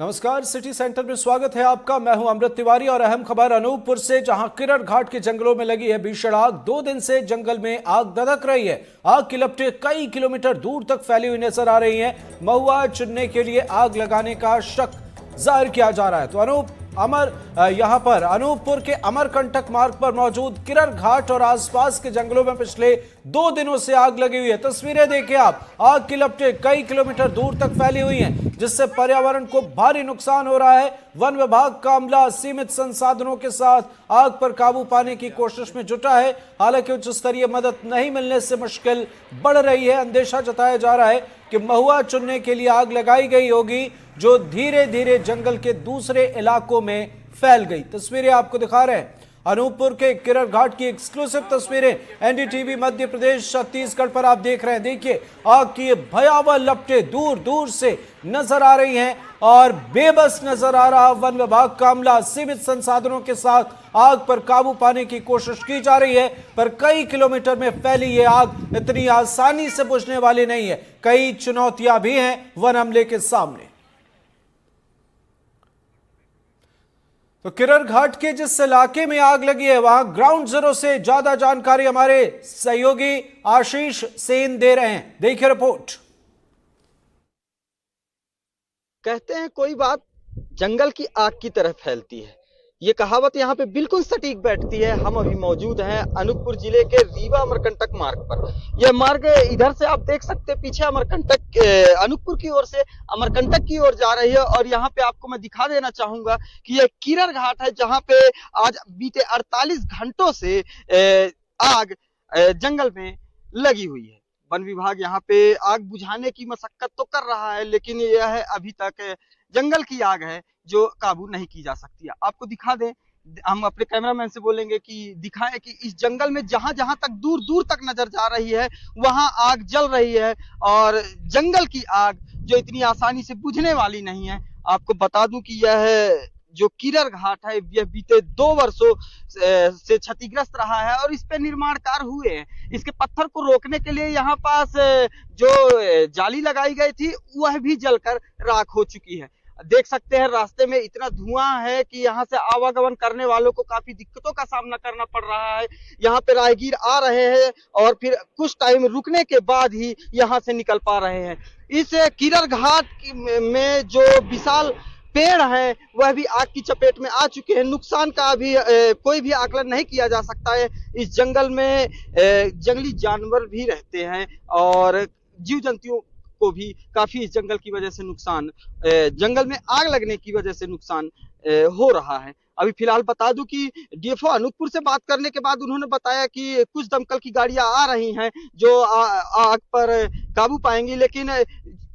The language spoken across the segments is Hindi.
नमस्कार, सिटी सेंटर में स्वागत है आपका। मैं हूं अमृत तिवारी और अहम खबर अनूपपुर से, जहां किरण घाट के जंगलों में लगी है भीषण आग। 2 दिन से जंगल में आग धधक रही है। आग की लपटें कई किलोमीटर दूर तक फैली हुई नजर आ रही हैं। महुआ चुनने के लिए आग लगाने का शक जाहिर किया जा रहा है। तो यहां पर अनूपपुर के अमरकंटक मार्ग पर मौजूद किरण घाट और आसपास के जंगलों में पिछले 2 दिनों से आग लगी हुई है। तस्वीरें देखिए आप, आग की लपटें कई किलोमीटर दूर तक फैली हुई हैं, जिससे पर्यावरण को भारी नुकसान हो रहा है। वन विभाग का अमला सीमित संसाधनों के साथ आग पर काबू पाने की कोशिश में जुटा है। हालांकि उच्च स्तरीय मदद नहीं मिलने से मुश्किल बढ़ रही है। अंदेशा जताया जा रहा है कि महुआ चुनने के लिए आग लगाई गई होगी, जो धीरे धीरे जंगल के दूसरे इलाकों में फैल गई। तस्वीरें आपको दिखा रहे हैं अनूपपुर के किरण घाट की एक्सक्लूसिव तस्वीरें एनडीटीवी मध्य प्रदेश छत्तीसगढ़ पर आप देख रहे हैं। देखिए, आग की भयावह लपटें दूर दूर से नजर आ रही हैं और बेबस नजर आ रहा वन विभाग का अमला। सीमित संसाधनों के साथ आग पर काबू पाने की कोशिश की जा रही है, पर कई किलोमीटर में फैली ये आग इतनी आसानी से बुझने वाली नहीं है। कई चुनौतियां भी हैं वन अमले के सामने। तो किरण घाट के जिस इलाके में आग लगी है, वहां ग्राउंड जीरो से ज्यादा जानकारी हमारे सहयोगी आशीष सेन दे रहे हैं। देखिए रिपोर्ट। कहते हैं कोई बात जंगल की आग की तरह फैलती है। ये कहावत यहाँ पे बिल्कुल सटीक बैठती है। हम अभी मौजूद हैं अनूपपुर जिले के रीवा अमरकंटक मार्ग पर। यह मार्ग इधर से आप देख सकते हैं, पीछे अमरकंटक अनूपपुर की ओर से अमरकंटक की ओर जा रही है। और यहाँ पे आपको मैं दिखा देना चाहूंगा कि यह किरण घाट है, जहाँ पे आज बीते 48 घंटों से आग जंगल में लगी हुई है। वन विभाग यहाँ पे आग बुझाने की मशक्कत तो कर रहा है, लेकिन यह अभी तक जंगल की आग है जो काबू नहीं की जा सकती है। आपको दिखा दें, हम अपने कैमरामैन से बोलेंगे कि दिखाएं कि इस जंगल में जहां जहां तक दूर दूर तक नजर जा रही है, वहां आग जल रही है। और जंगल की आग जो इतनी आसानी से बुझने वाली नहीं है। आपको बता दूं कि यह जो किरण घाट है, यह बीते 2 वर्षों से क्षतिग्रस्त रहा है और इस पे निर्माण कार्य हुए हैं। इसके पत्थर को रोकने के लिए यहाँ पास जो जाली लगाई गई थी, वह भी जलकर राख हो चुकी है। देख सकते हैं रास्ते में इतना धुआं है कि यहाँ से आवागमन करने वालों को काफी दिक्कतों का सामना करना पड़ रहा है। यहाँ पे राहगीर आ रहे हैं और फिर कुछ टाइम रुकने के बाद ही यहाँ से निकल पा रहे हैं। इस किरण घाट में जो विशाल पेड़ हैं, वह भी आग की चपेट में आ चुके हैं। नुकसान का अभी कोई भी आकलन नहीं किया जा सकता है। इस जंगल में जंगली जानवर भी रहते हैं और जीव जंतुओं को भी काफी इस जंगल की वजह से नुकसान, जंगल में आग लगने की वजह से नुकसान हो रहा है। अभी फिलहाल बता दूं कि डीएफओ अनूपपुर से बात करने के बाद उन्होंने बताया कि कुछ दमकल की गाड़ियां आ रही हैं जो आग पर काबू पाएंगी, लेकिन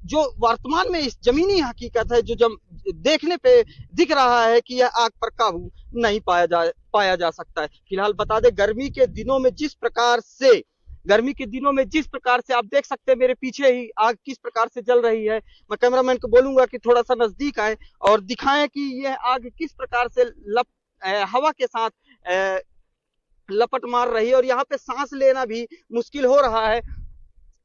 जो वर्तमान में इस जमीनी हकीकत है, जो देखने पे दिख रहा है कि यह आग पर काबू नहीं पाया जा सकता है। फिलहाल बता दें, गर्मी के दिनों में जिस प्रकार से आप देख सकते हैं, मेरे पीछे ही आग किस प्रकार से जल रही है। मैं कैमरामैन को बोलूंगा कि थोड़ा सा नजदीक आए और दिखाएं कि यह आग किस प्रकार से हवा के साथ लपट मार रही है और यहाँ पे सांस लेना भी मुश्किल हो रहा है।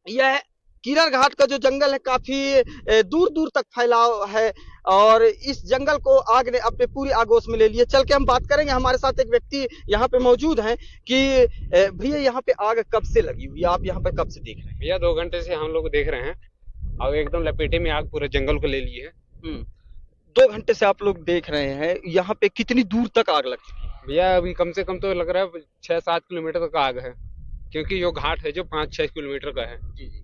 यह किरण घाट का जो जंगल है, काफी दूर दूर तक फैलाव है और इस जंगल को आग ने अपने पूरी आगोश में ले लिया। चल के हम बात करेंगे, हमारे साथ एक व्यक्ति यहाँ पे मौजूद हैं कि भैया यहाँ पे आग कब से लगी हुई है, आप यहाँ पे कब से देख रहे हैं? भैया 2 घंटे से हम लोग देख रहे हैं और एकदम लपेटे में आग पूरे जंगल को ले ली है। 2 घंटे से आप लोग देख रहे हैं, यहाँ पे कितनी दूर तक आग लग चुकी है? भैया अभी कम से कम तो लग रहा है 6-7 किलोमीटर तक आग है, क्योंकि जो घाट है जो 5-6 किलोमीटर का है। जी जी,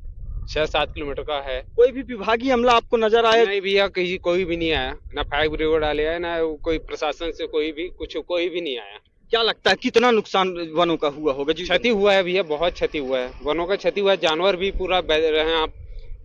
6-7 किलोमीटर का है। कोई भी विभागीय अमला आपको नजर आया? नहीं भैया, कोई भी नहीं आया, ना फायर ब्रिगेड वाले आए, ना कोई प्रशासन से कोई भी नहीं आया। क्या लगता है कितना नुकसान वनों का हुआ होगा? क्षति हुआ है भैया, बहुत क्षति हुआ है, वनों का क्षति हुआ है। जानवर भी पूरा रहे, आप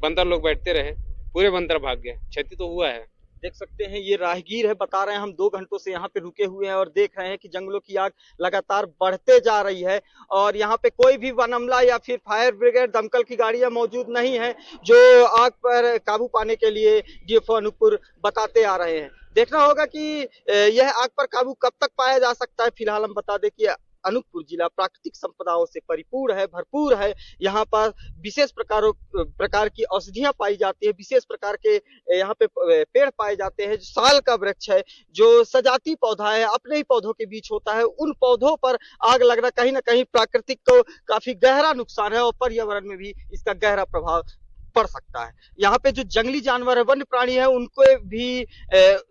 बंदर लोग बैठते रहे, पूरे बंदर भाग गए। क्षति तो हुआ है। देख सकते हैं ये राहगीर है, बता रहे हैं हम 2 घंटों से यहाँ पे रुके हुए हैं और देख रहे हैं कि जंगलों की आग लगातार बढ़ते जा रही है और यहाँ पे कोई भी वन अमला या फिर फायर ब्रिगेड, दमकल की गाड़ियां मौजूद नहीं है जो आग पर काबू पाने के लिए डीएफओ अनूपपुर बताते आ रहे हैं। देखना होगा कि यह आग पर काबू कब तक पाया जा सकता है। फिलहाल हम बता दें कि अनूपपुर जिला प्राकृतिक संपदाओं से परिपूर्ण है, भरपूर है। यहाँ पर विशेष प्रकार की औषधियां पाई जाती है, विशेष प्रकार के यहाँ पे पेड़ पाए जाते हैं। जो साल का वृक्ष है, जो सजाती पौधा है, अपने ही पौधों के बीच होता है, उन पौधों पर आग लगना कहीं ना कहीं प्राकृतिक को काफी गहरा नुकसान है और पर्यावरण में भी इसका गहरा प्रभाव पड़ सकता है। यहाँ पे जो जंगली जानवर है, वन्य प्राणी है, उनको भी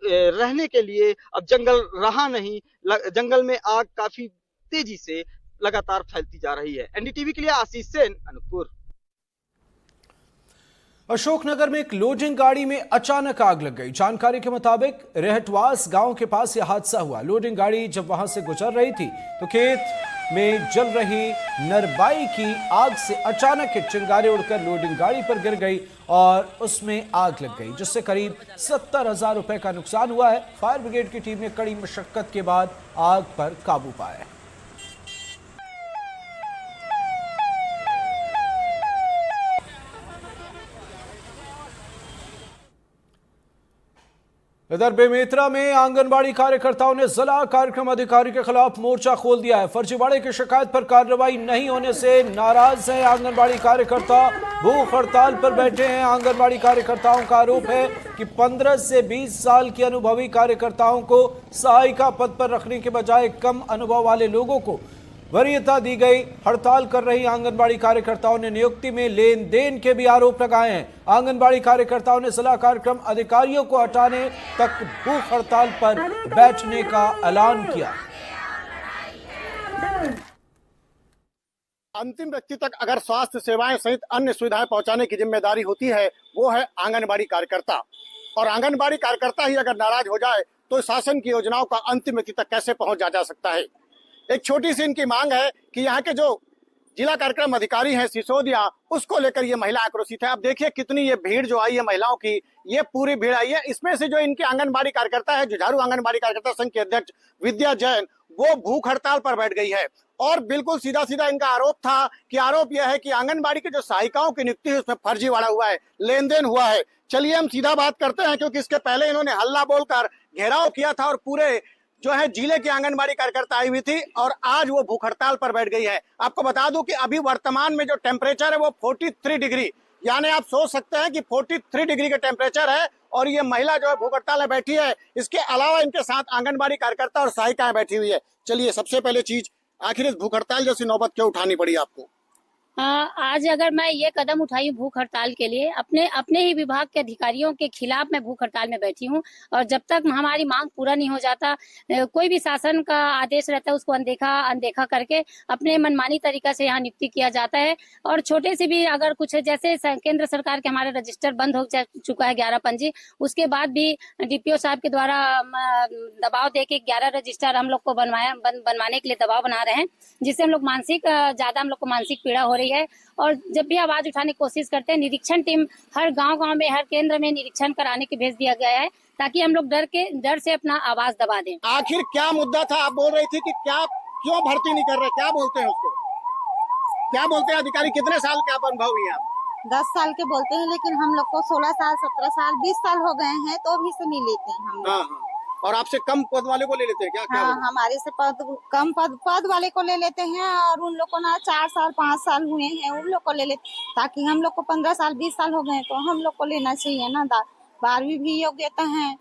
रहने के लिए अब जंगल रहा नहीं। जंगल में आग काफी तेजी से लगातार फैलती जा रही है। एनडीटीवी के लिए आशीष सेन, अनूपपुर। अशोकनगर में एक लोडिंग गाड़ी में अचानक आग लग गई। जानकारी के मुताबिक रेहटवास गांव के पास यह हादसा हुआ। लोडिंग गाड़ी जब वहां से गुजर रही थी तो खेत में जल रही नरबाई की आग से अचानक एक चिंगारी उड़कर लोडिंग गाड़ी पर गिर गई और उसमें आग लग गई, जिससे करीब 70,000 रुपए का नुकसान हुआ है। फायर ब्रिगेड की टीम ने कड़ी मशक्कत के बाद आग पर काबू पाया है। इधर बेमेतरा में आंगनबाड़ी कार्यकर्ताओं ने जिला कार्यक्रम अधिकारी के खिलाफ मोर्चा खोल दिया है। फर्जीवाड़े की शिकायत पर कार्रवाई नहीं होने से नाराज हैं आंगनबाड़ी कार्यकर्ता, भूख हड़ताल पर बैठे हैं। आंगनबाड़ी कार्यकर्ताओं का आरोप है कि 15 से 20 साल की अनुभवी कार्यकर्ताओं को सहायिका पद पर रखने के बजाय कम अनुभव वाले लोगों को वरीयता दी गई। हड़ताल कर रही आंगनबाड़ी कार्यकर्ताओं ने नियुक्ति में लेन देन के भी आरोप लगाए हैं। आंगनबाड़ी कार्यकर्ताओं ने जिला कार्यक्रम अधिकारियों को हटाने तक भूख हड़ताल पर बैठने का ऐलान किया। अंतिम व्यक्ति तक अगर स्वास्थ्य सेवाएं सहित अन्य सुविधाएं पहुंचाने की जिम्मेदारी होती है, वो है आंगनबाड़ी कार्यकर्ता। और आंगनबाड़ी कार्यकर्ता ही अगर नाराज हो जाए तो शासन की योजनाओं का अंतिम व्यक्ति तक कैसे पहुंचा जा सकता है। एक छोटी सी इनकी मांग है कि यहाँ के जो जिला कार्यक्रम अधिकारी हैं सिसोदिया, उसको लेकर ये महिला आक्रोशित है। अब देखिए कितनी ये भीड़ जो आई है महिलाओं की, ये पूरी भीड़ आई है। इसमें से जो इनके आंगनबाड़ी कार्यकर्ता है, जुझारू आंगनबाड़ी कार्यकर्ता संघ की अध्यक्ष विद्या जैन, वो भूख हड़ताल पर बैठ गई है। और बिल्कुल सीधा सीधा इनका आरोप था कि आरोप यह है कि आंगनबाड़ी की जो सहायिकाओं की नियुक्ति है उसमें फर्जीवाड़ा हुआ है, लेन देन हुआ है। चलिए हम सीधा बात करते हैं, क्योंकि इसके पहले इन्होंने हल्ला बोलकर घेराव किया था और पूरे जो है जिले की आंगनबाड़ी कार्यकर्ता आई हुई थी और आज वो भूख हड़ताल पर बैठ गई है। आपको बता दूं कि अभी वर्तमान में जो टेम्परेचर है वो 43 डिग्री, यानी आप सोच सकते हैं कि 43 डिग्री का टेम्परेचर है और ये महिला जो है भूख हड़ताल में बैठी है। इसके अलावा इनके साथ आंगनबाड़ी कार्यकर्ता और सहायिकाएं बैठी हुई है। चलिए सबसे पहले चीज, आखिर इस भूख हड़ताल जैसी नौबत क्यों उठानी पड़ी आपको? आज अगर मैं ये कदम उठाई हूँ भूख हड़ताल के लिए, अपने ही विभाग के अधिकारियों के खिलाफ मैं भूख हड़ताल में बैठी हूँ। और जब तक हमारी मांग पूरा नहीं हो जाता, कोई भी शासन का आदेश रहता है उसको अनदेखा करके अपने मनमानी तरीका से यहाँ नियुक्ति किया जाता है। और छोटे से भी अगर कुछ, जैसे केंद्र सरकार के हमारे रजिस्टर बंद हो चुका है 11 पंजी, उसके बाद भी डीपीओ साहब के द्वारा दबाव दे के 11 रजिस्टर हम लोग को बनवाने के लिए दबाव बना रहे हैं, जिससे हम लोग हम लोग को मानसिक पीड़ा हो रही है। और जब भी आवाज उठाने की कोशिश करते हैं, निरीक्षण टीम हर गांव में, हर केंद्र में निरीक्षण कराने के भेज दिया गया है, ताकि हम लोग डर से अपना आवाज दबा दें। आखिर क्या मुद्दा था? आप बोल रही थी कि क्यों भर्ती नहीं कर रहे, क्या बोलते हैं उसको, क्या बोलते हैं अधिकारी? कितने साल के आप अनुभव हैं आप? 10 साल के बोलते हैं, लेकिन हम लोग को 16 साल 17 साल 20 साल हो गए हैं तो भी से नहीं लेते हैं हम लोग। और आपसे कम पद वाले को ले लेते हैं क्या? हाँ, हमारे से कम पद वाले को ले लेते हैं और उन लोग को ना 4 साल 5 साल हुए हैं उन लोग को ले लेते, ताकि हम लोग को 15 साल 20 साल हो गए तो हम लोग को लेना चाहिए ना। 12वीं भी योग्यता है।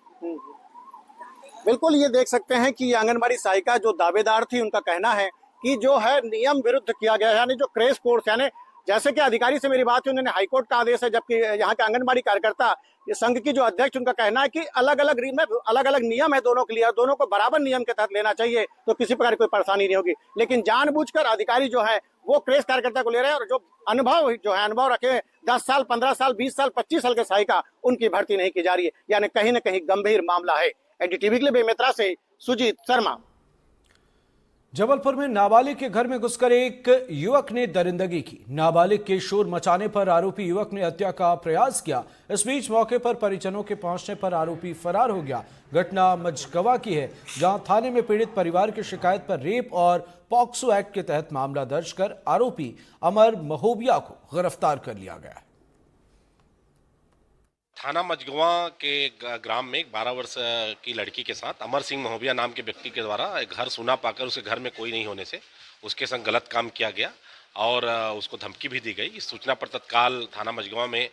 बिल्कुल, ये देख सकते हैं कि आंगनबाड़ी सहायिका जो दावेदार थी, उनका कहना है कि जो है नियम विरुद्ध किया गया है, यानी जो क्रेश कोर्स, यानी जैसे कि अधिकारी से मेरी बात हुई, उन्होंने हाईकोर्ट का आदेश है, जबकि यहाँ के आंगनबाड़ी कार्यकर्ता ये संघ की जो अध्यक्ष, उनका कहना है कि अलग अलग नियम है दोनों के लिए, और दोनों को बराबर नियम के तहत लेना चाहिए तो किसी प्रकार की कोई परेशानी नहीं होगी। लेकिन जानबूझकर अधिकारी जो है वो क्रेश कार्यकर्ता को ले रहे हैं और जो अनुभव रखे 10 साल 15 साल 20 साल 25 साल के सहायिका, उनकी भर्ती नहीं की जा रही है। यानी कहीं ना कहीं गंभीर मामला है। एनडीटीवी के लिए बेमेतरा से सुजीत शर्मा। जबलपुर में नाबालिग के घर में घुसकर एक युवक ने दरिंदगी की। नाबालिग के शोर मचाने पर आरोपी युवक ने हत्या का प्रयास किया। इस बीच मौके पर परिजनों के पहुंचने पर आरोपी फरार हो गया। घटना मझगवा की है, जहां थाने में पीड़ित परिवार की शिकायत पर रेप और पॉक्सो एक्ट के तहत मामला दर्ज कर आरोपी अमर महोबिया को गिरफ्तार कर लिया गया। थाना मझगुआ के ग्राम में एक 12 वर्ष की लड़की के साथ अमर सिंह महोबिया नाम के व्यक्ति के द्वारा एक घर सुना पाकर उसके घर में कोई नहीं होने से उसके संग गलत काम किया गया और उसको धमकी भी दी गई। इस सूचना पर तत्काल थाना मझगुआ में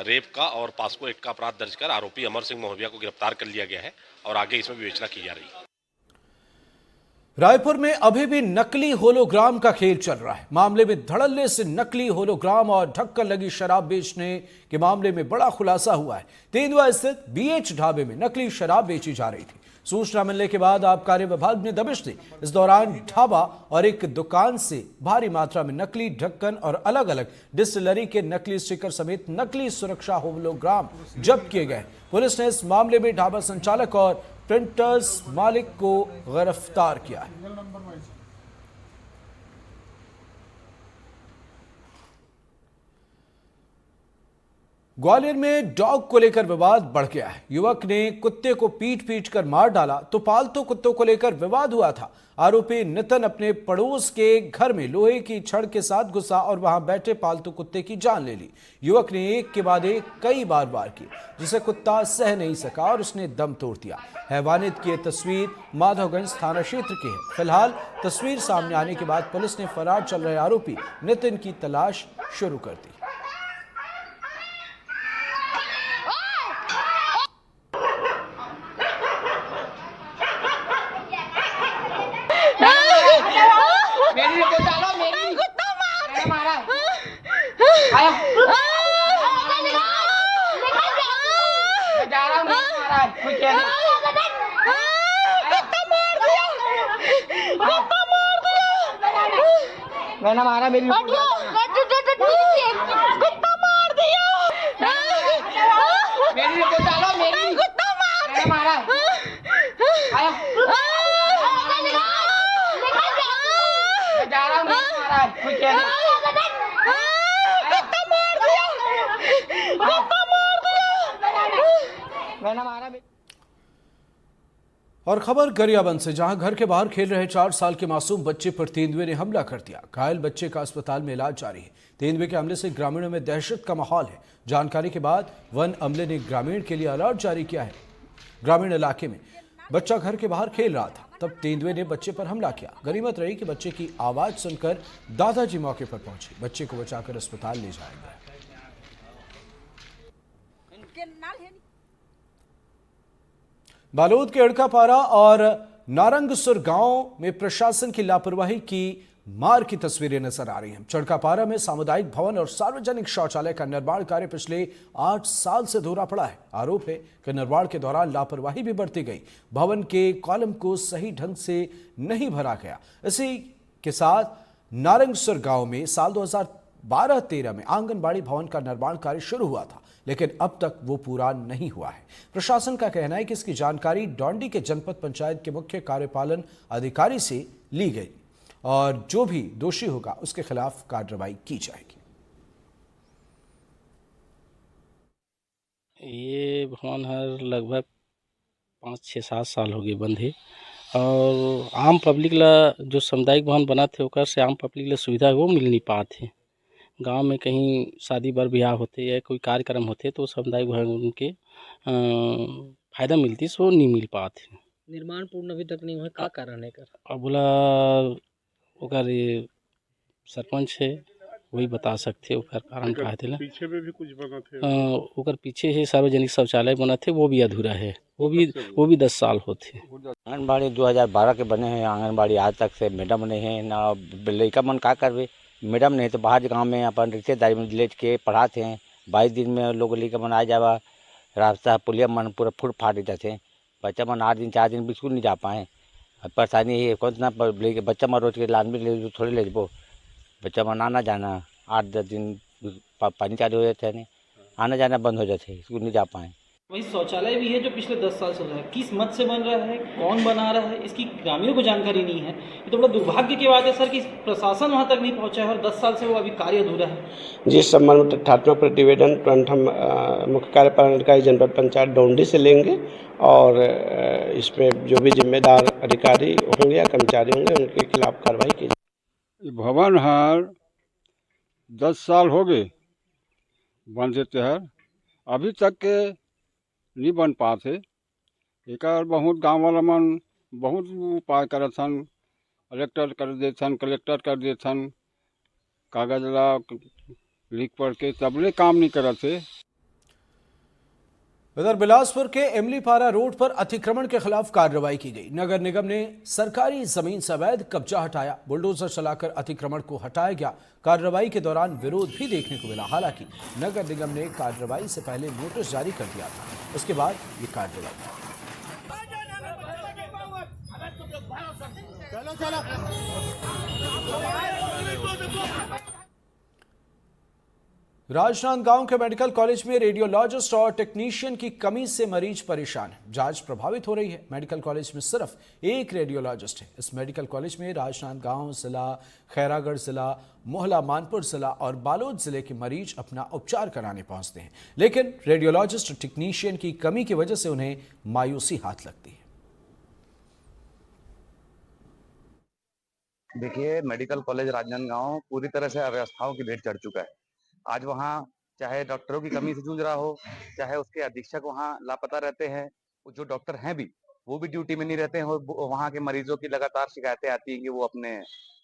रेप का और पास्को एक्ट का अपराध दर्ज कर आरोपी अमर सिंह महोबिया को गिरफ्तार कर लिया गया है और आगे इसमें विवेचना की जा रही है। रायपुर में अभी भी नकली होलोग्राम का खेल चल रहा है। मामले में धड़ल्ले से नकली होलोग्राम और ढक्कन लगी शराब बेचने के मामले में बड़ा खुलासा हुआ है। तेंदुआ स्थित बीएच ढाबे में नकली शराब बेची जा रही थी। सूचना मिलने के बाद आबकारी विभाग ने दबिश दी। इस दौरान ढाबा और एक दुकान से भारी मात्रा में नकली ढक्कन और अलग अलग डिस्टिलरी के नकली स्टिकर समेत नकली सुरक्षा होलोग्राम जब्त किए गए। पुलिस ने इस मामले में ढाबा संचालक और प्रिंटर्स मालिक को गिरफ्तार किया है। ग्वालियर में डॉग को लेकर विवाद बढ़ गया है। युवक ने कुत्ते को पीट कर मार डाला तो पालतू कुत्तों को लेकर विवाद हुआ था। आरोपी नितिन अपने पड़ोस के घर में लोहे की छड़ के साथ घुसा और वहां बैठे पालतू कुत्ते की जान ले ली। युवक ने एक के बाद एक कई बार वार किए, जिसे कुत्ता सह नहीं सका और उसने दम तोड़ दिया। हैवानियत की तस्वीर माधवगंज थाना क्षेत्र की है। फिलहाल तस्वीर सामने आने के बाद पुलिस ने फरार चल रहे आरोपी नितिन की तलाश शुरू कर दी। मैंने मारा मेरी कुत्ता मार दिया मेरी कुत्ता लो मेरी कुत्ता मैंने मारा आया जा रहा हूं मारा कोई क्या कुत्ता मार दिया मैंने मारा। और खबर गरियाबंद से, जहां घर के बाहर खेल रहे 4 साल के मासूम बच्चे पर तेंदुए ने हमला कर दिया। घायल बच्चे का अस्पताल में इलाज जारी है। तेंदुए के हमले से ग्रामीणों में दहशत का माहौल है। जानकारी के बाद वन अमले ने ग्रामीण के लिए अलर्ट जारी किया है। ग्रामीण इलाके में बच्चा घर के बाहर खेल रहा था, तब तेंदुए ने बच्चे पर हमला किया। गनीमत रही कि बच्चे की आवाज सुनकर दादाजी मौके पर पहुंचे। बच्चे को बचाकर अस्पताल ले जाया गया। बालोद के अड़कापारा और नारंगसुर गांव में प्रशासन की लापरवाही की मार की तस्वीरें नजर आ रही हैं। चड़कापारा में सामुदायिक भवन और सार्वजनिक शौचालय का निर्माण कार्य पिछले 8 साल से अधूरा पड़ा है। आरोप है कि निर्माण के दौरान लापरवाही भी बरती गई। भवन के कॉलम को सही ढंग से नहीं भरा गया। इसी के साथ नारंगसुर गांव में साल 2012-13 में आंगनबाड़ी भवन का निर्माण कार्य शुरू हुआ था, लेकिन अब तक वो पूरा नहीं हुआ है। प्रशासन का कहना है कि इसकी जानकारी डोंडी के जनपद पंचायत के मुख्य कार्यपालन अधिकारी से ली गई और जो भी दोषी होगा उसके खिलाफ कार्रवाई की जाएगी। ये भवन हर लगभग 5-6-7 साल हो गए बंद है और आम पब्लिक ला जो सामुदायिक भवन बना थे ओकर से आम पब्लिक ला सुविधा वो मिल नहीं पाते। गांव में कहीं शादी बर ब्याह होते या कोई कार्यक्रम होते तो सामुदायिक भवन के फायदा मिलती सो नहीं मिल पाते। निर्माण पूर्ण अभी तक नहीं हुआ, का कारण है कर? अब बोला ओकर सरपंच है वही बता सकते ओकर कारण का है। पीछे में भी कुछ बना थे ओकर पीछे है सार्वजनिक शौचालय बना थे, वो भी अधूरा है, वो भी 10 साल होते। आंगनबाड़ी 2012 के बने हैं। आंगनबाड़ी आज तक से मैडम नहीं है ना। लड़का मन का करवे, मैडम नहीं तो बाहर गांव में अपन रिश्तेदारी में ले के पढ़ाते हैं। 22 दिन में लोग लेकर मन आ जावा, रास्ता पुलिया मन पूरा फुट फाड़ देते थे। बच्चा मन 8 दिन 4 दिन भी स्कूल नहीं जा पाए। परेशानी है कौन सा बच्चा मन रोज के लान भी ले थोड़े ले जबो, बच्चा मन आना जाना 8-10 दिन पानी चालू हो जाते हैं, आना जाना बंद हो जाते हैं, स्कूल नहीं जा पाए। वही शौचालय भी है जो पिछले 10 साल से रहा है, किस मत से बन रहा है, कौन बना रहा है, इसकी ग्रामीणों को जानकारी नहीं है। ये तो बड़ा दुर्भाग्य की बात है सर कि प्रशासन वहाँ तक नहीं पहुँचा है और 10 साल से वो अभी कार्य अधूरा है। जिस संबंध में तथ्यात्मक प्रतिवेदन तुरंत हम मुख्य कार्यपालन अधिकारी जनपद पंचायत डोंडी से लेंगे और इसमें जो भी जिम्मेदार अधिकारी होंगे या कर्मचारी होंगे उनके खिलाफ कार्रवाई की जाएगी। भवन हर 10 साल हो गए बन देते हैं अभी तक के नहीं बन पाते। एक बहुत गांव वाला मन बहुत उपाय करथन, कलेक्टर कर देथन, कागज ला लिख पढ़ के तबले काम नहीं करते। उधर बिलासपुर के इमलीपारा रोड पर अतिक्रमण के खिलाफ कार्रवाई की गई। नगर निगम ने सरकारी जमीन से अवैध कब्जा हटाया। बुलडोजर चलाकर अतिक्रमण को हटाया गया। कार्रवाई के दौरान विरोध भी देखने को मिला। हालांकि नगर निगम ने कार्रवाई से पहले नोटिस जारी कर दिया था। उसके बाद ये कार्रवाई। राजनांदगांव के मेडिकल कॉलेज में रेडियोलॉजिस्ट और टेक्नीशियन की कमी से मरीज परेशान है। जांच प्रभावित हो रही है। मेडिकल कॉलेज में सिर्फ एक रेडियोलॉजिस्ट है। इस मेडिकल कॉलेज में राजनांदगांव जिला, खैरागढ़ जिला, मोहला मानपुर जिला और बालोद जिले के मरीज अपना उपचार कराने पहुंचते हैं, लेकिन रेडियोलॉजिस्ट और टेक्नीशियन की कमी की वजह से उन्हें मायूसी हाथ लगती है। देखिए, मेडिकल कॉलेज राजनांदगांव पूरी तरह से अव्यवस्थाओं की भेंट चढ़ चुका है। आज वहाँ चाहे डॉक्टरों की कमी से जूझ रहा हो, चाहे उसके अधीक्षक वहाँ लापता रहते हैं, जो डॉक्टर हैं भी वो भी ड्यूटी में नहीं रहते हैं और वहाँ के मरीजों की लगातार शिकायतें आती हैं कि वो अपने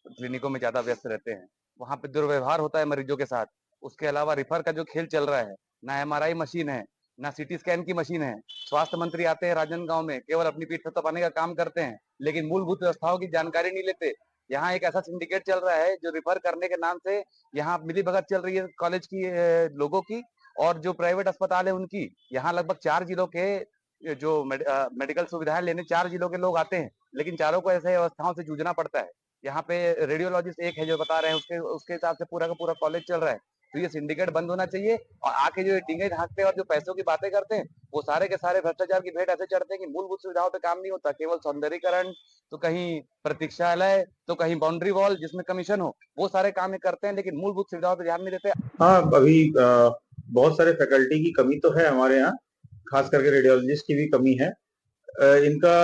क्लिनिकों में ज्यादा व्यस्त रहते हैं। वहाँ पे दुर्व्यवहार होता है मरीजों के साथ। उसके अलावा रिफर का जो खेल चल रहा है, ना MRI मशीन है, ना CT स्कैन की मशीन है। स्वास्थ्य मंत्री आते हैं राजनांदगांव में, केवल अपनी पीठ थपथपाने का काम करते हैं, लेकिन मूलभूत व्यवस्थाओं की जानकारी नहीं लेते। यहाँ एक ऐसा सिंडिकेट चल रहा है जो रिफर करने के नाम से यहाँ मिलीभगत चल रही है कॉलेज की लोगों की और जो प्राइवेट अस्पताल है उनकी। यहाँ लगभग 4 जिलों के जो मेडिकल सुविधाएं लेने 4 जिलों के लोग आते हैं, लेकिन चारों को ऐसे अवस्थाओं से जूझना पड़ता है। यहाँ पे रेडियोलॉजिस्ट एक है जो बता रहे हैं, उसके हिसाब से पूरा का पूरा कॉलेज चल रहा है। तो ये सिंडिकेट बंद होना चाहिए और आके जो डिंगे ढांकते हैं और जो पैसों की बातें करते हैं, वो सारे के सारे भ्रष्टाचार की भेंट ऐसे चढ़ते हैं कि मूलभूत सुविधाओं पे काम नहीं होता। केवल सौंदर्यीकरण, तो कहीं प्रतीक्षालय, तो कहीं बाउंड्री वॉल जिसमें कमीशन हो, वो सारे काम ये करते हैं, लेकिन मूलभूत सुविधाओं पे ध्यान नहीं देते। हाँ, अभी बहुत सारे फैकल्टी की कमी तो है हमारे यहाँ, खास करके रेडियोलॉजिस्ट की भी कमी है। इनका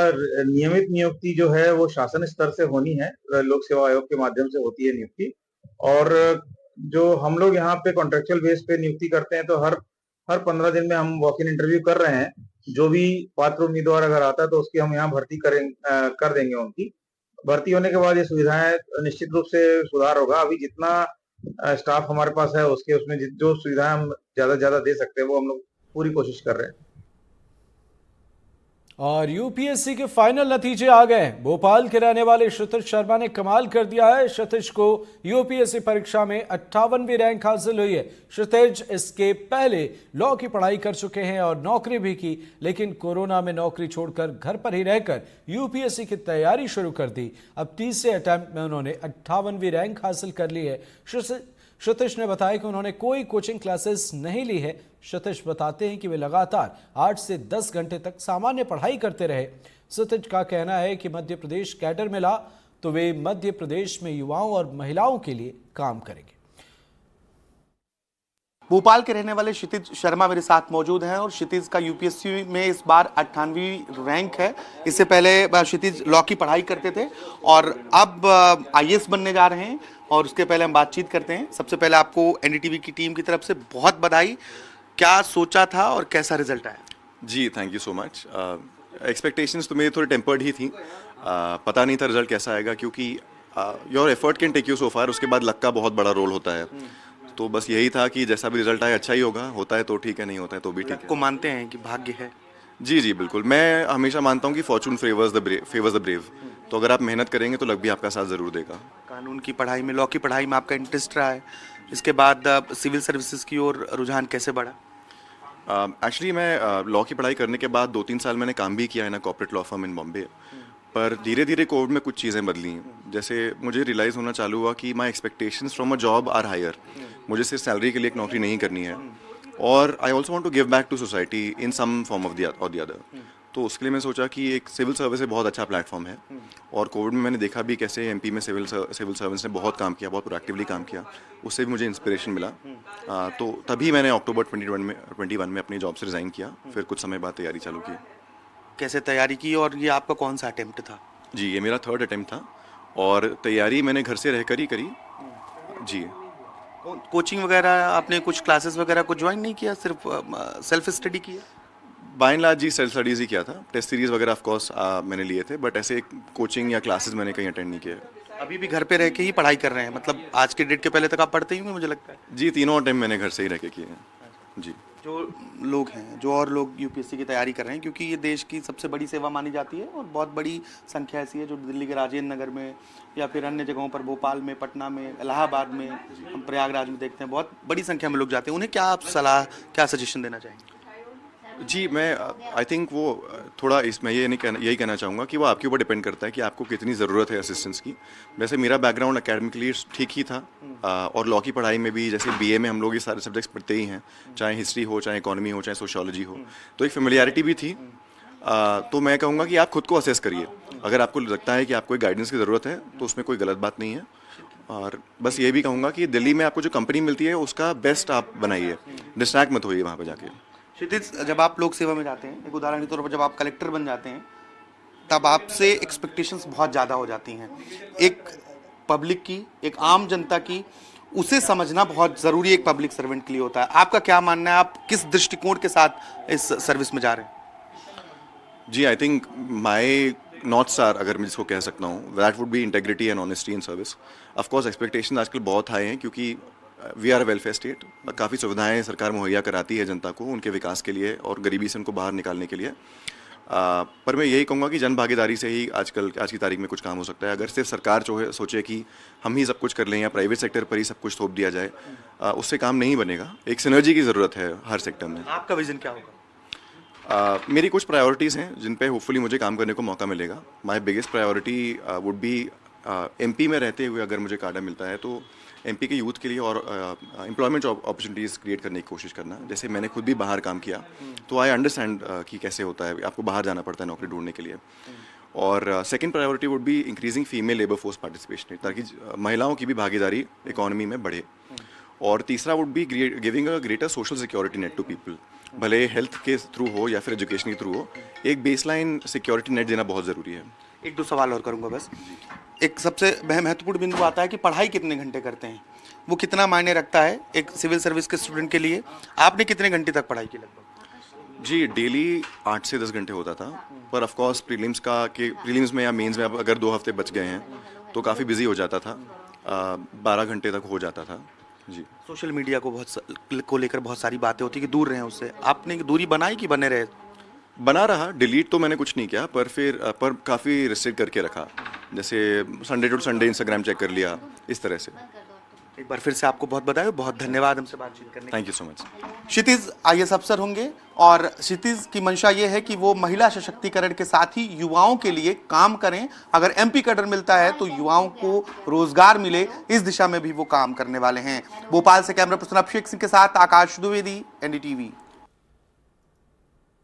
नियमित नियुक्ति जो है वो शासन स्तर से होनी है, लोक सेवा आयोग के माध्यम से होती है नियुक्ति। और जो हम लोग यहाँ पे कॉन्ट्रेक्चुअल बेस पे नियुक्ति करते हैं, तो हर 15 दिन में हम वॉक इन इंटरव्यू कर रहे हैं। जो भी पात्र उम्मीदवार अगर आता है तो उसकी हम यहाँ भर्ती कर देंगे। उनकी भर्ती होने के बाद ये सुविधाएं निश्चित रूप से सुधार होगा। अभी जितना स्टाफ हमारे पास है उसमें जो सुविधाएं हम ज्यादा दे सकते हैं वो हम लोग पूरी कोशिश कर रहे हैं। और यूपीएससी के फाइनल नतीजे आ गए। भोपाल के रहने वाले क्षितिज शर्मा ने कमाल कर दिया है। क्षितिज को यूपीएससी परीक्षा में 58वीं रैंक हासिल हुई है। क्षितिज इसके पहले लॉ की पढ़ाई कर चुके हैं और नौकरी भी की, लेकिन कोरोना में नौकरी छोड़कर घर पर ही रहकर यूपीएससी की तैयारी शुरू कर दी। अब तीसरे अटेम्प्ट में उन्होंने 58वीं रैंक हासिल कर ली है। क्षितिज ने बताया कि उन्होंने कोई कोचिंग क्लासेस नहीं ली है। क्षितिज बताते हैं कि वे लगातार 8 से 10 घंटे तक सामान्य पढ़ाई करते रहे। क्षितिज का कहना है कि मध्य प्रदेश कैडर मिला तो वे मध्य प्रदेश में युवाओं और महिलाओं के लिए काम करेंगे। भोपाल के रहने वाले क्षितिज शर्मा मेरे साथ मौजूद हैं और क्षितिज का यूपीएससी में इस बार 98वीं रैंक है। इससे पहले क्षितिज लॉ की पढ़ाई करते थे और अब आईएएस बनने जा रहे हैं और उसके पहले हम बातचीत करते हैं। सबसे पहले आपको एनडीटीवी की टीम की तरफ से बहुत बधाई। क्या सोचा था और कैसा रिजल्ट आया? जी thank you so much. Expectations तो मेरी थोड़ी टेम्पर्ड ही थी। पता नहीं था रिजल्ट कैसा आएगा, क्योंकि your effort can take you so far, उसके बाद लक का बहुत बड़ा रोल होता है। तो बस यही था कि जैसा भी रिजल्ट आए अच्छा ही होगा, होता है तो ठीक है, नहीं होता है तो भी ठीक है। को मानते हैं कि भाग्य है? जी बिल्कुल, मैं हमेशा मानता हूँ कि फॉर्चून फेवर्स द ब्रेव। तो अगर आप मेहनत करेंगे तो लक भी आपका साथ ज़रूर देगा। कानून की पढ़ाई में, लॉ की पढ़ाई में आपका इंटरेस्ट रहा है, इसके बाद सिविल सर्विसेज की ओर रुझान कैसे बढ़ा? एक्चुअली मैं लॉ की पढ़ाई करने के बाद 2-3 साल मैंने काम भी किया है ना कॉर्पोरेट लॉ फर्म इन बॉम्बे। पर धीरे धीरे कोविड में कुछ चीज़ें बदली हैं। जैसे मुझे रियलाइज़ होना चालू हुआ कि my expectations from a job are higher. मुझे सिर्फ सैलरी के लिए एक नौकरी नहीं करनी है, और I also want to give back to society in some form of the other. तो उसके लिए मैं सोचा कि एक सिविल सर्विस एक बहुत अच्छा प्लेटफॉर्म है। और कोविड में मैंने देखा भी कैसे एमपी में सिविल सर्विस ने बहुत काम किया, बहुत प्रोएक्टिवली काम किया। उससे भी मुझे इंस्पिरेशन मिला। तो तभी मैंने अक्टूबर 2021 में अपनी जॉब से रिज़ाइन किया। फिर कुछ समय बाद तैयारी चालू की। कैसे तैयारी की और ये आपका कौन सा अटेम्प्ट था? जी ये मेरा 3rd अटेम्प्ट था और तैयारी मैंने घर से रहकर ही करी। जी कोचिंग वगैरह आपने कुछ क्लासेस वगैरह को ज्वाइन नहीं किया, सिर्फ सेल्फ स्टडी किया? बाय एंड लार्ज जी सेल्फ स्टडीज़ ही किया था। टेस्ट सीरीज़ वगैरह ऑफ कोर्स मैंने लिए थे, बट ऐसे कोचिंग या क्लासेस मैंने कहीं अटेंड नहीं किए। अभी भी घर पे रह के ही पढ़ाई कर रहे हैं, मतलब आज के डेट के पहले तक आप पढ़ते ही होंगे मुझे लगता है। जी, तीनों टाइम मैंने घर से ही रह के किए हैं जी। जो लोग हैं, जो और लोग यूपीएससी की तैयारी कर रहे हैं, क्योंकि ये देश की सबसे बड़ी सेवा मानी जाती है और बहुत बड़ी संख्या ऐसी है जो दिल्ली के राजेंद्र नगर में या फिर अन्य जगहों पर, भोपाल में, पटना में, इलाहाबाद में, हम प्रयागराज में देखते हैं बहुत बड़ी संख्या में लोग जाते हैं। उन्हें क्या आप सलाह, क्या सजेशन देना चाहेंगे? जी, मैं आई थिंक वो थोड़ा इसमें यही कहना चाहूँगा कि वो आपके ऊपर डिपेंड करता है कि आपको कितनी ज़रूरत है असिस्टेंस की। वैसे मेरा बैकग्राउंड एकेडमिकली ठीक ही था, और लॉ की पढ़ाई में भी जैसे बीए में हम लोग ये सारे सब्जेक्ट्स पढ़ते ही हैं, चाहे हिस्ट्री हो, चाहे इकोनॉमी हो, चाहे सोशियोलॉजी हो, तो एक फेमिलियरिटी भी थी। तो मैं कहूँगा कि आप खुद को असेस करिए। अगर आपको लगता है कि आपको एक गाइडेंस की ज़रूरत है तो उसमें कोई गलत बात नहीं है। और बस ये भी कहूँगा कि दिल्ली में आपको जो कंपनी मिलती है उसका बेस्ट आप बनाइए, डिस्ट्रैक्ट मत होइए वहाँ पर जाके। क्षितिज, जब आप लोक सेवा में जाते हैं, एक उदाहरण के तौर पर जब आप कलेक्टर बन जाते हैं, तब आपसे एक्सपेक्टेशंस बहुत ज़्यादा हो जाती हैं। एक पब्लिक की, एक आम जनता की, उसे समझना बहुत ज़रूरी एक पब्लिक सर्वेंट के लिए होता है। आपका क्या मानना है, आप किस दृष्टिकोण के साथ इस सर्विस में जा रहे हैं? जी, I think my north star, अगर मैं जिसको कह सकता हूँ, that would be integrity and honesty in service. Of course expectation आजकल बहुत हाई हैं, क्योंकि we are a welfare state. काफ़ी सुविधाएं सरकार मुहैया कराती है जनता को उनके विकास के लिए और गरीबी से उनको बाहर निकालने के लिए। पर मैं यही कहूँगा कि जन भागीदारी से ही आज की तारीख में कुछ काम हो सकता है। अगर सिर्फ सरकार सोचे कि हम ही सब कुछ कर लें या प्राइवेट सेक्टर पर ही सब कुछ थोप दिया जाए, उससे काम नहीं बनेगा। एक सिनर्जी की ज़रूरत है हर सेक्टर में। आपका विजन क्या होगा? मेरी कुछ प्रायोरिटीज़ हैं जिन पे होपफुली मुझे काम करने को मौका मिलेगा। My biggest priority would be MP में रहते हुए अगर मुझे काडा मिलता है तो एमपी के यूथ के लिए और एम्प्लॉयमेंट अपॉर्चुनिटीज़ क्रिएट करने की कोशिश करना। जैसे मैंने खुद भी बाहर काम किया तो आई अंडरस्टैंड कि कैसे होता है, आपको बाहर जाना पड़ता है नौकरी ढूंढने के लिए। और second priority would be increasing female labour force participation, ताकि महिलाओं की भी भागीदारी इकोनॉमी में बढ़े। और तीसरा would be giving a greater social security net to people, भले हेल्थ के थ्रू हो या फिर एजुकेशन के थ्रू हो, एक बेसलाइन सिक्योरिटी नेट देना बहुत ज़रूरी है। एक दो सवाल और करूंगा बस। एक सबसे महत्वपूर्ण बिंदु आता है कि पढ़ाई कितने घंटे करते हैं, वो कितना मायने रखता है एक सिविल सर्विस के स्टूडेंट के लिए। आपने कितने घंटे तक पढ़ाई की लगभग? जी, डेली 8 से 10 घंटे होता था, पर ऑफ कोर्स प्रीलिम्स में या मेंस में अगर 2 हफ्ते बच गए हैं तो काफ़ी बिजी हो जाता था, 12 घंटे तक हो जाता था जी। सोशल मीडिया को लेकर बहुत सारी बातें होती है कि दूर रहें उससे, आपने दूरी बनाई कि बने रहे? बना रहा, डिलीट तो मैंने कुछ नहीं किया, पर काफ़ी रिस्ट्रिक्ट करके रखा। जैसे Sunday to Sunday Instagram check कर लिया, इस तरह से। एक बार फिर से आपको बहुत बधाई, बहुत धन्यवाद हमसे बातचीत करने के लिए। Thank you so much. Kshitij IAS अफसर होंगे और क्षितिज की मंशा ये है कि वो महिला सशक्तिकरण के साथ ही युवाओं के लिए काम करें। अगर MP कैडर मिलता है तो युवाओं को रोजगार मिले, इस दिशा में भी वो काम करने वाले हैं। भोपाल से कैमरा पर्सन अभिषेक सिंह के साथ आकाश द्विवेदी, NDTV।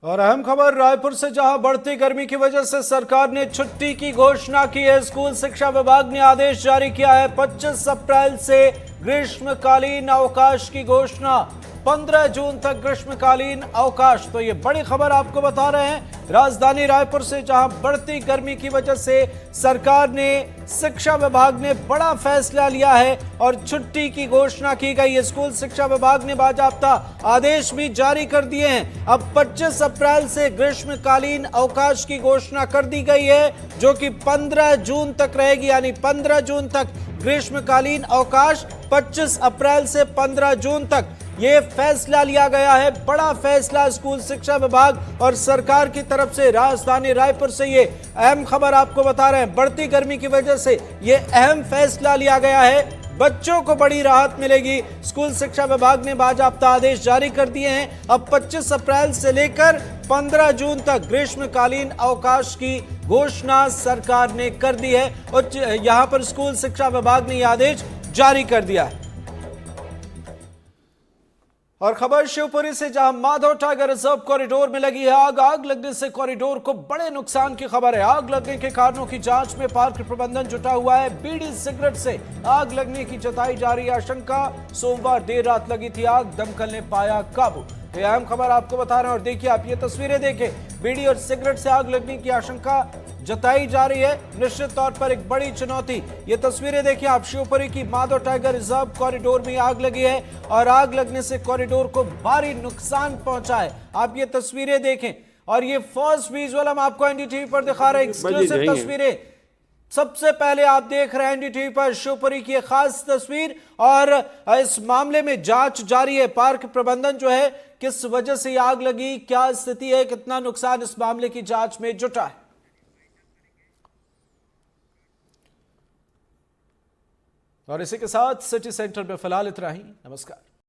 और अहम खबर रायपुर से, जहां बढ़ती गर्मी की वजह से सरकार ने छुट्टी की घोषणा की है। स्कूल शिक्षा विभाग ने आदेश जारी किया है। 25 अप्रैल से ग्रीष्मकालीन अवकाश की घोषणा, 15 जून तक ग्रीष्मकालीन अवकाश। तो ये बड़ी खबर आपको बता रहे हैं राजधानी रायपुर से, जहां बढ़ती गर्मी की वजह से सरकार ने, शिक्षा विभाग ने बड़ा फैसला लिया है और छुट्टी की घोषणा की गई है। स्कूल शिक्षा विभाग ने बाकायदा आदेश भी जारी कर दिए हैं। अब 25 अप्रैल से ग्रीष्मकालीन अवकाश की घोषणा कर दी गई है, जो कि 15 जून तक रहेगी। यानी 15 जून तक ग्रीष्मकालीन अवकाश, 25 अप्रैल से 15 जून तक ये फैसला लिया गया है। बड़ा फैसला स्कूल शिक्षा विभाग और सरकार की तरफ से। राजधानी रायपुर से ये अहम खबर आपको बता रहे हैं। बढ़ती गर्मी की वजह से ये अहम फैसला लिया गया है, बच्चों को बड़ी राहत मिलेगी। स्कूल शिक्षा विभाग ने बाकायदा आदेश जारी कर दिए हैं। अब 25 अप्रैल से लेकर 15 जून तक ग्रीष्मकालीन अवकाश की घोषणा सरकार ने कर दी है और यहां पर स्कूल शिक्षा विभाग ने यह आदेश जारी कर दिया है। और खबर शिवपुरी से, जहां माधव टाइगर रिजर्व कॉरिडोर में लगी है आग। आग लगने से कॉरिडोर को बड़े नुकसान की खबर है। आग लगने के कारणों की जांच में पार्क प्रबंधन जुटा हुआ है। बीड़ी सिगरेट से आग लगने की जताई जा रही आशंका। सोमवार देर रात लगी थी आग, दमकल ने पाया काबू। तो अहम खबर आपको बता रहे हैं। और देखिए आप ये तस्वीरें देखें, बीड़ी और सिगरेट से आग लगने की आशंका जताई जा रही है, निश्चित तौर पर एक बड़ी चुनौती। ये तस्वीरें देखिए आप, शिवपुरी की माधव टाइगर रिजर्व कॉरिडोर में आग लगी है और आग लगने से कॉरिडोर को भारी नुकसान पहुंचा है। आप ये तस्वीरें देखें और ये फर्स्ट विजुअल हम आपको एनडीटीवी पर दिखा रहे हैं, एक्सक्लूसिव तस्वीरें। सबसे पहले आप देख रहे हैं एनडीटीवी पर शिवपुरी की खास तस्वीर और इस मामले में जांच जारी है। पार्क प्रबंधन जो है, किस वजह से आग लगी, क्या स्थिति है, कितना नुकसान, इस मामले की जांच में जुटा है। और इसी के साथ सिटी सेंटर में फिलहाल इतना ही। नमस्कार।